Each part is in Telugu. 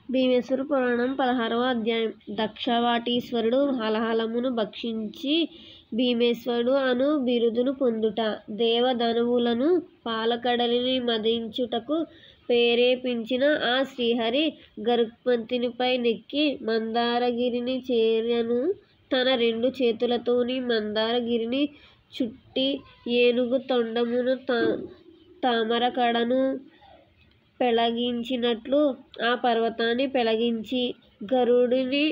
భీమేశ్వర పురాణం 16వ అధ్యాయం. దక్షవాటీశ్వరుడు హలహలమును భక్షించి భీమేశ్వరుడు అను బిరుదును పొందుట. దేవధనువులను పాలకడలిని మదించుటకు ప్రేరేపించిన ఆ శ్రీహరి గరుత్మంతునిపై నెక్కి మందారగిరిని చేరెను. తన రెండు చేతులతోని మందారగిరిని చుట్టి ఏనుగు తొండమును తామరకడను పెళగించినట్లు ఆ పర్వతాన్ని పెళగించి గరుడుని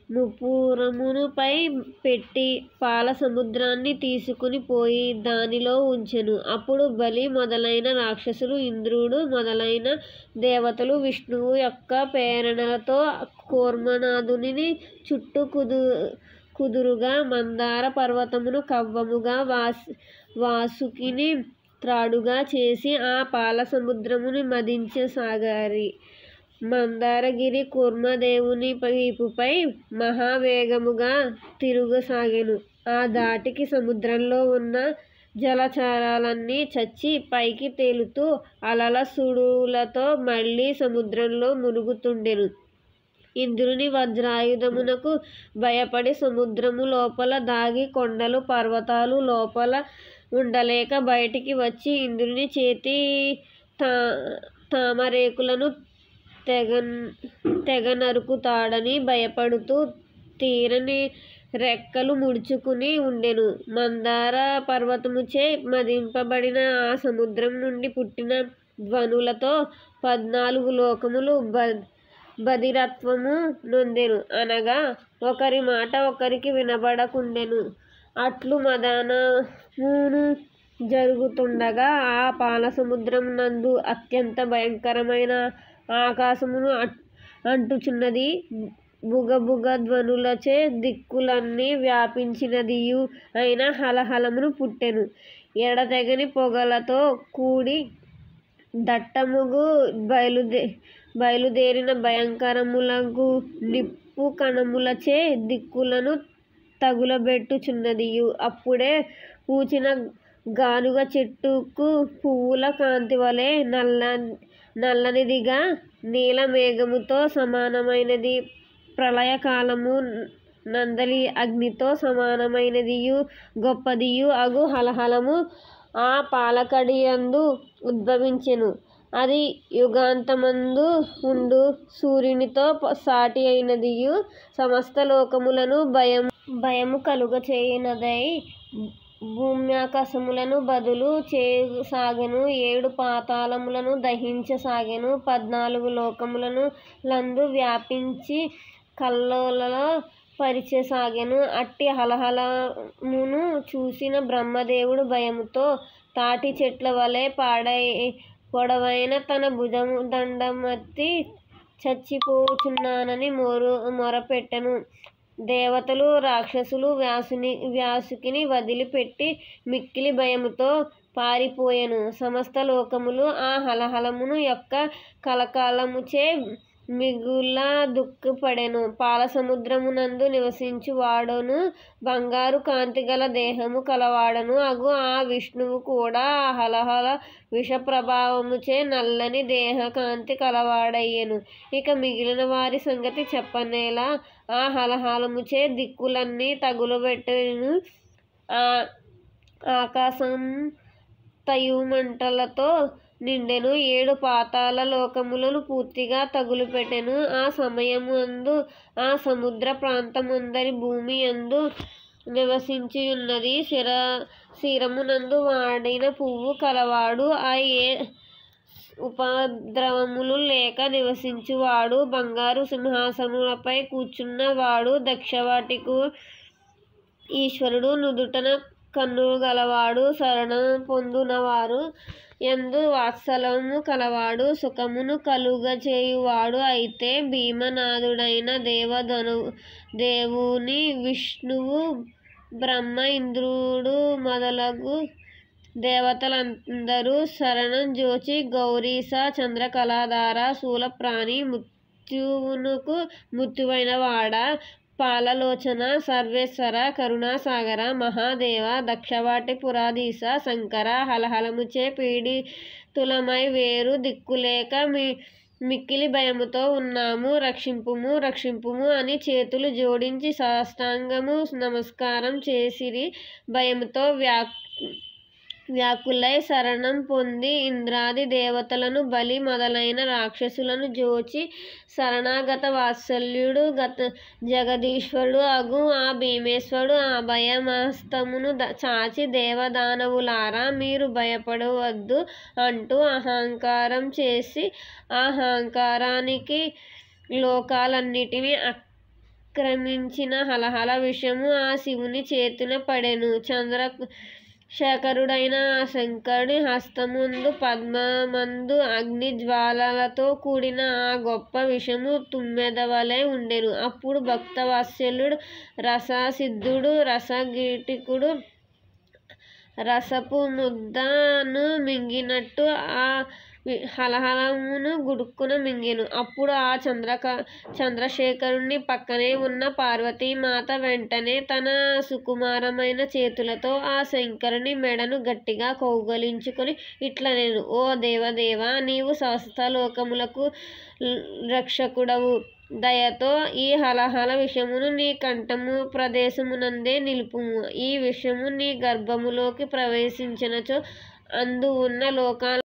ముపురముపై పెట్టి పాల సముద్రాన్ని తీసుకుని పోయి దానిలో ఉంచెను. అప్పుడు బలి మొదలైన రాక్షసులు, ఇంద్రుడు మొదలైన దేవతలు విష్ణువు యొక్క ప్రేరణలతో కూర్మనాథుని చుట్టూ కుదురుగా మందార పర్వతమును కవ్వముగా వాసుకిని త్రాడుగా చేసి ఆ పాల సముద్రముని మదించసాగారి. మందారగిరి కూర్మదేవుని వీపుపై మహావేగముగా తిరుగసాగెను. ఆ ధాటికి సముద్రంలో ఉన్న జలచరాలన్నీ చచ్చి పైకి తేలుతూ అలల సుడులతో మళ్లీ సముద్రంలో మునుగుతుండెను. ఇంద్రుని వజ్రాయుధమునకు భయపడి సముద్రము లోపల దాగి కొండలు పర్వతాలు లోపల ఉండలేక బయటికి వచ్చి ఇంద్రుని చేతి తామరేకులను తెగ నరుకుతాడని భయపడుతూ తీరని రెక్కలు ముడుచుకుని ఉండెను. మందార పర్వతముచే మదింపబడిన ఆ సముద్రం నుండి పుట్టిన ధ్వనులతో 14 లోకములు బధిరత్వము నొందెను. అనగా ఒకరి మాట ఒకరికి వినబడకుండెను. అట్లు మదనమును జరుగుతుండగా ఆ పాలసముద్రము నందు అత్యంత భయంకరమైన ఆకాశమును అంటుచున్నది. బుగబుగ ధ్వనులచే దిక్కులన్నీ వ్యాపించినదియు అయిన హలహలమును పుట్టెను. ఎడతెగని పొగలతో కూడి దట్టముగు బయలుదేరిన భయంకరములగు నిప్పు కణములచే దిక్కులను తగులబెట్టుచున్నదియు. అప్పుడే పూచిన గానుగ చెట్టుకు పువ్వుల కాంతివలె నల్లనిదిగా నీల మేఘముతో సమానమైనది, ప్రళయకాలము నందలి అగ్నితో సమానమైనదియు గొప్పదియు అగు హలహలము ఆ పాలకడియందు ఉద్భవించెను. అది యుగాంతమందు ఉండు సూర్యునితో సాటి అయినదియు సమస్త లోకములను భయము కలుగచేయునదై భూమ్యాకాశములను బదులు చేయసాగెను. 7 పాతాళములను దహించసాగెను. 14 లోకములను లందు వ్యాపించి కల్లోల పరిచసాగెను. అట్టి హలహలమును చూసిన బ్రహ్మదేవుడు భయముతో తాటి చెట్ల వలె పొడవైన తన భుజము దండమెత్తి చచ్చిపోచున్నానని మొరపెట్టెను. దేవతలు రాక్షసులు వ్యాసుకిని వదిలిపెట్టి మిక్కిలి భయముతో పారిపోయెను. సమస్త లోకములు ఆ హలహలమును యొక్క కలకాలముచే మిగుల దుఃఖపడెను. పాలసముద్రమునందు నివసించు వాడను బంగారు కాంతిగల దేహము కలవాడను అగు ఆ విష్ణువు కూడా ఆ హలహల విష ప్రభావముచే నల్లని దేహకాంతి కలవాడయ్యెను. ఇక మిగిలిన వారి సంగతి చెప్పనేలా. ఆ హలహలముచే దిక్కులన్నీ తగులబెట్టెను. ఆకాశం తయుమంటలతో నిండెను. 7 పాతాళ లోకములను పూర్తిగా తగులపెట్టెను. ఆ సమయమందు ఆ సముద్ర ప్రాంతమందరి భూమి యందు నివసించియున్నది. శిరమునందు వాడిన పువ్వు కలవాడు, ఆ ఏ ఉపద్రవములు లేక నివసించువాడు, బంగారు సింహాసనములపై కూర్చున్న వాడు, దక్షవాటికు ఈశ్వరుడు, నుదుటన కన్నులు గలవాడు, శరణ పొందునవారు యందు వాత్సల్యము కలవాడు, సుఖమును కలుగచేయువాడు అయితే భీమనాథుడైన దేవుని విష్ణువు, బ్రహ్మ, ఇంద్రుడు మొదలగు దేవతలందరూ శరణం జోచి గౌరీశ, చంద్రకళాధార, శూలప్రాణి, మృత్యువునకు మృత్యువైన వాడా, పాలలోచన, సర్వేశ్వర, కరుణాసాగర, మహాదేవ, దక్షవాటి పురాధీశ, శంకర, హలహలముచే పీడితులమై వేరు దిక్కులేక మిక్కిలి భయముతో ఉన్నాము, రక్షింపుము రక్షింపుము అని చేతులు జోడించి సాష్టాంగము నమస్కారం చేసిరి. భయముతో వ్యాకులై శరణం పొంది ఇంద్రాది దేవతలను, బలి మొదలైన రాక్షసులను జోచి శరణాగత వాత్సల్యుడు జగదీశ్వరుడు అగు ఆ భీమేశ్వరుడు అభయమస్తమును చాచి దేవదానవులారా మీరు భయపడవద్దు అంటూ అహంకారం చేసి అహంకారానికి లోకాలన్నిటినీ ఆక్రమించిన హలహల విషము ఆ శివుని చేతిన పడెను. శేఖరుడైన ఆ శంకరుని హస్తముందు పద్మమందు అగ్ని జ్వాలలతో కూడిన ఆ గొప్ప విషము తుమ్మెదవలె ఉండెను. అప్పుడు భక్తవాత్సల్యుడు రససిద్ధుడు రసగీటికుడు రసపు ముద్దను మింగినట్టు ఆ హలహలమును గుడుక్కున మింగెను. అప్పుడు ఆ చంద్రశేఖరుని పక్కనే ఉన్న పార్వతీమాత వెంటనే తన సుకుమారమైన చేతులతో ఆ శంకరుని మెడను గట్టిగా కౌగలించుకొని ఇట్లనెను: ఓ దేవదేవా, నీవు సమస్త లోకములకు రక్షకుడవు. దయతో ఈ హలహల విషమును నీ కంఠము ప్రదేశమునందే నిలుపుము. ఈ విషము నీ గర్భములోకి ప్రవేశించినచో అందు ఉన్న లోకాల